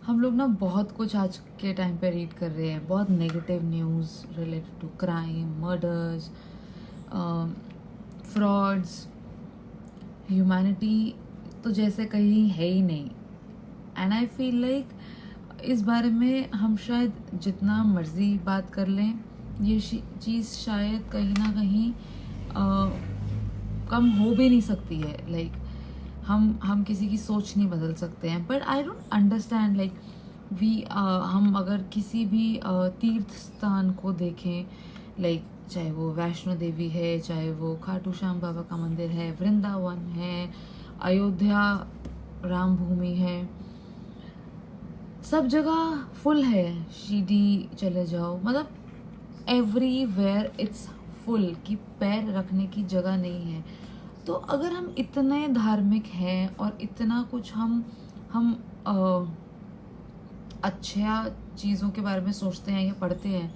हम लोग ना बहुत कुछ आज के टाइम पे रीड कर रहे हैं, बहुत negative news related to crime, murders, frauds. Humanity तो जैसे कहीं है ही नहीं। एंड आई फील लाइक इस बारे में हम शायद जितना मर्जी बात कर लें, ये चीज़ शायद कहीं ना कहीं कम हो भी नहीं सकती है। लाइक हम किसी की सोच नहीं बदल सकते हैं, but I don't understand like हम अगर किसी भी तीर्थ स्थान को देखें, लाइक चाहे वो वैष्णो देवी है, चाहे वो खाटू श्याम बाबा का मंदिर है, वृंदावन है, अयोध्या राम भूमि है, सब जगह फुल है। शिरडी चले जाओ, मतलब एवरीवेयर इट्स फुल कि पैर रखने की जगह नहीं है। तो अगर हम इतने धार्मिक हैं और इतना कुछ हम अच्छा चीज़ों के बारे में सोचते हैं या पढ़ते हैं,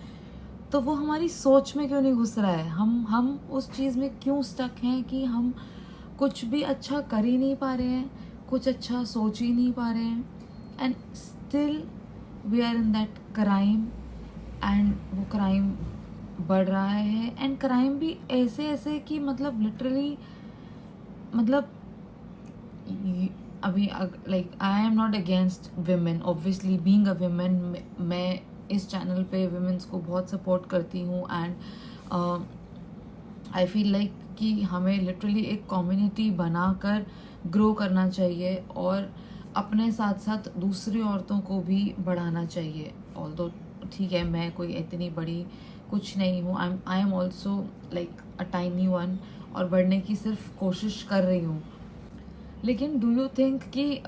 तो वो हमारी सोच में क्यों नहीं घुस रहा है? हम उस चीज़ में क्यों स्टक हैं कि हम कुछ भी अच्छा कर ही नहीं पा रहे हैं, कुछ अच्छा सोच ही नहीं पा रहे हैं, and still we are in that crime. And वो क्राइम बढ़ रहा है, एंड क्राइम भी ऐसे ऐसे कि मतलब लिटरली, मतलब अभी like I am not against women, obviously being a women. मैं इस चैनल पे विमेंस को बहुत सपोर्ट करती हूँ, एंड आई फील लाइक कि हमें लिटरली एक कम्युनिटी बनाकर ग्रो करना चाहिए और अपने साथ साथ दूसरी औरतों को भी बढ़ाना चाहिए। ऑल्दो ठीक है, मैं कोई इतनी बड़ी कुछ नहीं हूँ, I am also like a tiny one, और बढ़ने की सिर्फ कोशिश कर रही हूँ। लेकिन डू यू थिंक कि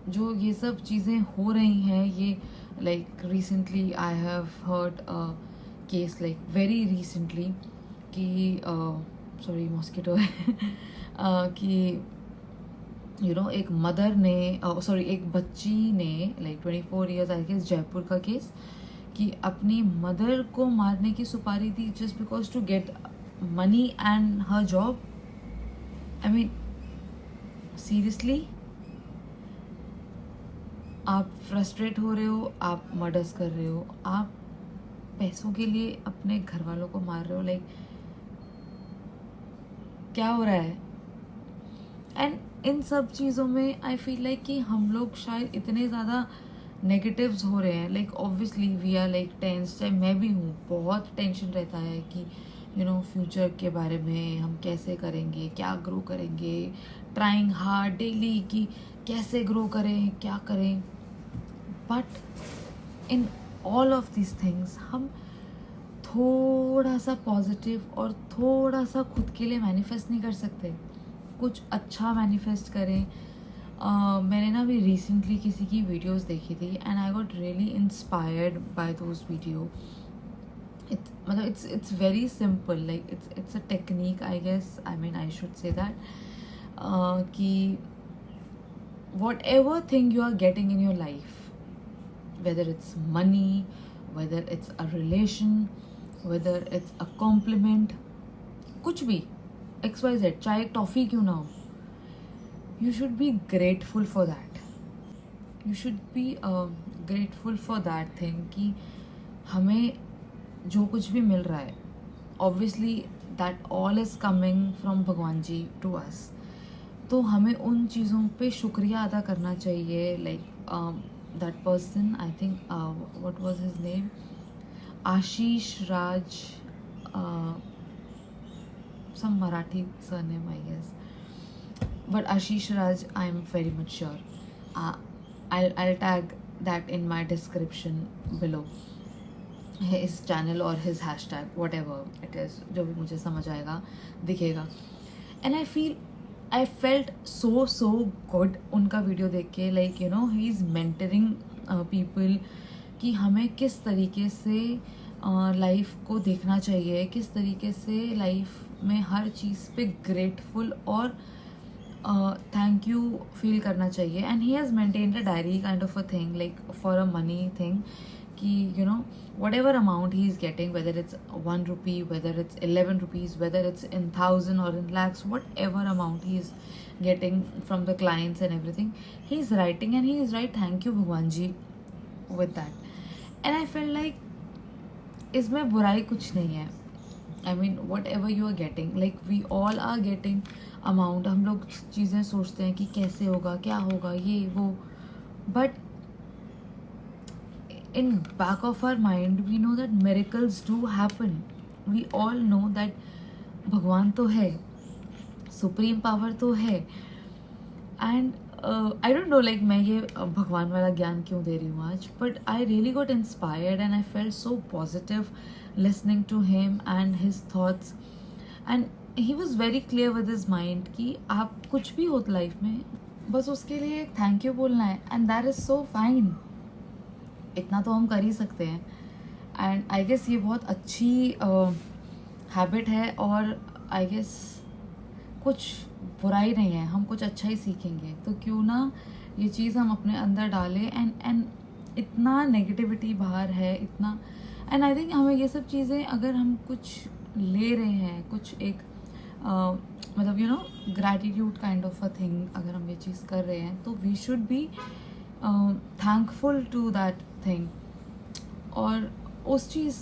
जो ये सब चीज़ें हो रही हैं, ये like recently I have heard case, like very recently, कि सॉरी मॉस्किटो है कि एक मदर ने सॉरी एक बच्ची ने, like 24 years I guess, Jaipur का केस, कि अपनी मदर को मारने की सुपारी दी just because to get money and her job. I mean seriously, आप फ्रस्ट्रेट हो रहे हो, आप मर्डर्स कर रहे हो, आप पैसों के लिए अपने घर वालों को मार रहे हो, लाइक क्या हो रहा है? एंड इन सब चीज़ों में आई फील लाइक कि हम लोग शायद इतने ज़्यादा नेगेटिव्स हो रहे हैं। Like obviously we are like tense, चाहे मैं भी हूँ, बहुत टेंशन रहता है कि फ्यूचर के बारे में, हम कैसे करेंगे, क्या ग्रो करेंगे, ट्राइंग हार्ड डेली कि कैसे ग्रो करें, क्या करें। But in all of this things हम थोड़ा सा पॉजिटिव और थोड़ा सा खुद के लिए मैनिफेस्ट नहीं कर सकते? कुछ अच्छा मैनिफेस्ट करें। मैंने ना अभी रिसेंटली किसी की वीडियोस देखी थी, and I got really inspired by those video. मतलब it's very simple, like it's a technique, I guess, I mean I should say that, कि whatever thing you are getting in your life, whether it's money, whether it's a relation, whether it's a compliment, कुछ भी XYZ, चाहे toffee क्यों ना हो, you should be grateful for that. You should be grateful for that thing कि हमें जो कुछ भी मिल रहा है, obviously that all is coming from भगवान जी to us. तो हमें उन चीज़ों पे शुक्रिया अदा करना चाहिए। Like that person, I think what was his name, Ashish Raj, some Marathi surname I guess, but Ashish Raj, I am very much sure. I'll tag that in my description below, his channel or his hashtag, whatever it is, जो भी मुझे समझ आएगा दिखेगा। And I felt so good उनका video देख के, like he is mentoring people कि हमें किस तरीके से लाइफ को देखना चाहिए, किस तरीके से लाइफ में हर चीज़ पे ग्रेटफुल और थैंक यू फील करना चाहिए। And he has maintained a diary kind of a thing, like for a money thing, कि you know whatever amount he is getting, whether it's 1 rupee, whether it's 11 rupees, whether it's in thousand or in lakhs, whatever amount he is getting from the clients and everything, he is writing and he is right, thank you Bhagwan ji, with that. And I felt like इसमें बुराई कुछ नहीं है. I mean whatever you are getting, like we all are getting amount. हम लोग चीज़ें सोचते हैं कि कैसे होगा, क्या होगा, ये वो, but in back of our mind we know that miracles do happen. We all know that भगवान तो है, सुप्रीम पावर तो है. And I don't know like मैं ये भगवान वाला ज्ञान क्यों दे रही हूँ आज, but I really got inspired and I felt so positive listening to him and his thoughts. And he was very clear with his mind कि आप कुछ भी हो लाइफ में, बस उसके लिए एक थैंक यू बोलना है, and that is so fine. इतना तो हम कर ही सकते हैं. एंड आई गेस ये बहुत अच्छी हैबिट है, और आई गेस कुछ बुराई नहीं है, हम कुछ अच्छा ही सीखेंगे. तो क्यों ना ये चीज़ हम अपने अंदर डालें. एंड इतना नेगेटिविटी बाहर है, इतना. एंड आई थिंक हमें ये सब चीज़ें, अगर हम कुछ ले रहे हैं, कुछ एक मतलब you know gratitude kind of a thing, अगर हम ये चीज़ कर रहे हैं, तो we should be thankful to that thing. और उस चीज़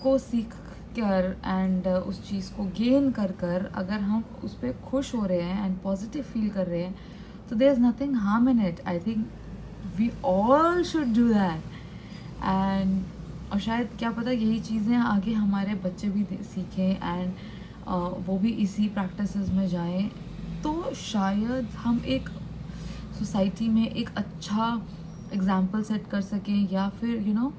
को सीख कर एंड उस चीज़ को गेन कर कर अगर हम उस पर खुश हो रहे हैं एंड पॉजिटिव फील कर रहे हैं, तो there is nothing harm in it. I think we all should do that. And और शायद क्या पता यही चीज़ें आगे हमारे बच्चे भी सीखें एंड वो भी इसी प्रैक्टिसेस में जाएं, तो शायद हम एक सोसाइटी में एक अच्छा एग्जाम्पल सेट कर सकें, या फिर यू नो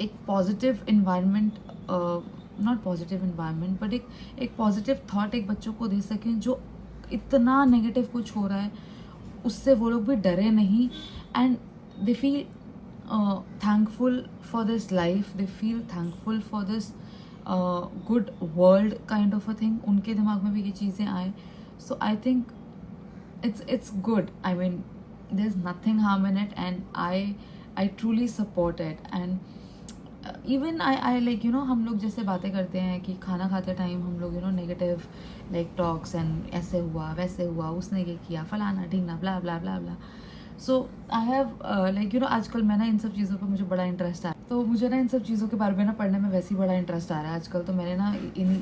एक positive environment, not positive environment, but एक पॉजिटिव थॉट एक बच्चों को दे सकें. जो इतना नेगेटिव कुछ हो रहा है उससे वो लोग भी डरे नहीं, and they feel thankful for this life, they feel thankful for this good world kind of a thing. उनके दिमाग में भी ये चीज़ें आए. So I think it's good. I mean there's nothing harm in it, and I truly support it. And even I like you know हम लोग जैसे बातें करते हैं कि खाना खाते टाइम हम लोग you know negative like talks and ऐसे हुआ वैसे हुआ, उसने ये किया, फलाना ढींगना, blah blah blah blah. So I have like you know आजकल मैं ना इन सब चीज़ों पे मुझे बड़ा इंटरेस्ट आ, तो मुझे ना इन सब चीज़ों के बारे में ना पढ़ने में वैसे ही बड़ा इंटरेस्ट आ रहा है आजकल. तो मैंने ना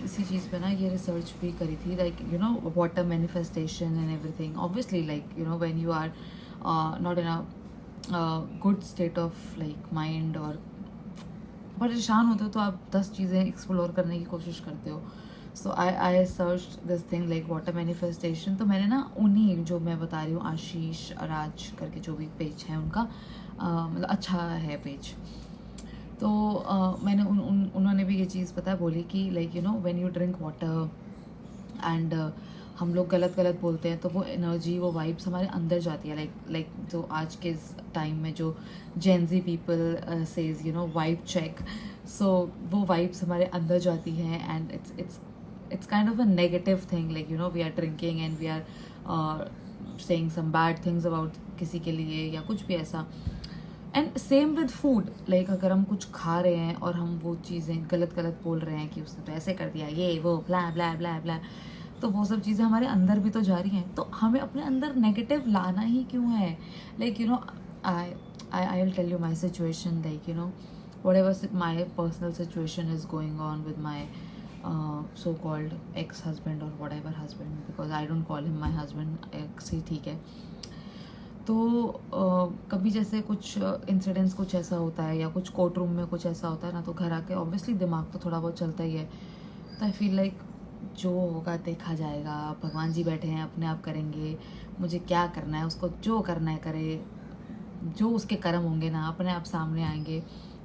इसी चीज़ पे ना ये रिसर्च भी करी थी, like you know water manifestation and everything. Obviously like you know when you are not in a good state of like mind, और परेशान होते हो, तो आप 10 चीज़ें एक्सप्लोर करने की कोशिश करते हो. So I search this thing like water manifestation. तो मैंने ना उन्हीं जो मैं बता रही हूँ आशीष राज करके जो भी पेज है उनका, मतलब अच्छा है पेज. तो मैंने उन्होंने भी ये चीज़ पता बोली कि like you know when you drink water and हम लोग गलत बोलते हैं, तो वो एनर्जी, वो वाइब्स हमारे अंदर जाती है. लाइक जो आज के टाइम में जो Gen Z people says you know vibe check, so वो वाइब्स हमारे अंदर जाती हैं. And it's kind of a negative thing, like you know we are drinking and we are saying some bad things about किसी के लिए या कुछ भी ऐसा. And same with food, like अगर हम कुछ खा रहे हैं और हम वो चीज़ें गलत बोल रहे हैं कि उसने तो ऐसे कर दिया, ये वो ब्ला ब्ला ब्ला ब्ला, तो वो सब चीज़ें हमारे अंदर भी तो जा रही हैं. तो हमें अपने अंदर नेगेटिव लाना ही क्यों है. Like you know I will tell you my situation, like you know whatever my personal situation is going on with my so-called ex-husband or whatever husband, because I don't call him my husband, ex ही ठीक है. तो कभी जैसे कुछ incidents कुछ ऐसा होता है या कुछ कोर्ट रूम में कुछ ऐसा होता है ना, तो घर आके ऑब्वियसली दिमाग तो थोड़ा बहुत चलता ही है. तो आई फील लाइक जो होगा देखा जाएगा, भगवान जी बैठे हैं, अपने आप करेंगे, मुझे क्या करना है, उसको जो करना है करे, जो उसके कर्म होंगे ना अपने आप सामने आएंगे.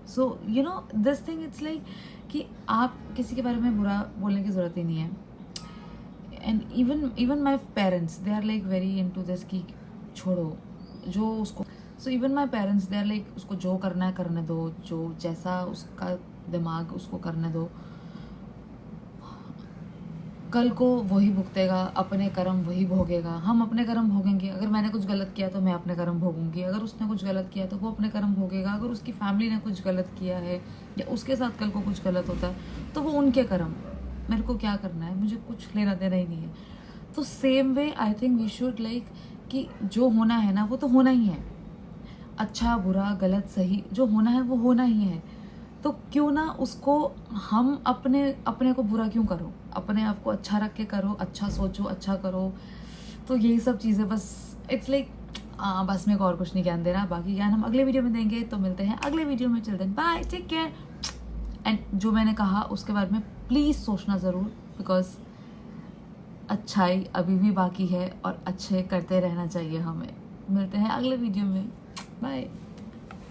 So you know this thing, it's like कि आप किसी के बारे में बुरा बोलने की ज़रूरत ही नहीं है. And even my parents they are like very into this कि छोड़ो जो उसको. So even my parents they are like उसको जो करना है करने दो, जो जैसा उसका दिमाग उसको करने दो. कल को वही भुगतेगा, अपने कर्म वही भोगेगा। हम अपने कर्म भोगेंगे, अगर मैंने कुछ गलत किया तो मैं अपने कर्म भोगूंगी, अगर उसने कुछ गलत किया तो वो अपने कर्म भोगेगा, अगर उसकी फैमिली ने कुछ गलत किया है या उसके साथ कल को कुछ गलत होता है तो वो उनके कर्म, मेरे को क्या करना है, मुझे कुछ लेना देना ही नहीं है। तो same way I think we should like कि जो होना है ना वो तो होना ही है, अच्छा बुरा गलत सही जो होना है वो होना ही है। तो क्यों ना उसको हम अपने अपने को बुरा क्यों करो, अपने आप को अच्छा रख के करो, अच्छा सोचो, अच्छा करो। तो यही सब चीज़ें बस इट्स लाइक बस मेरे को और कुछ नहीं ज्ञान देना, बाकी ज्ञान हम अगले वीडियो में देंगे। तो मिलते हैं अगले वीडियो में, children bye, take care. And जो मैंने कहा उसके बारे में प्लीज़ सोचना ज़रूर, बिकॉज अच्छाई अभी भी बाकी है और अच्छे करते रहना चाहिए हमें। मिलते हैं अगले वीडियो में, बाय।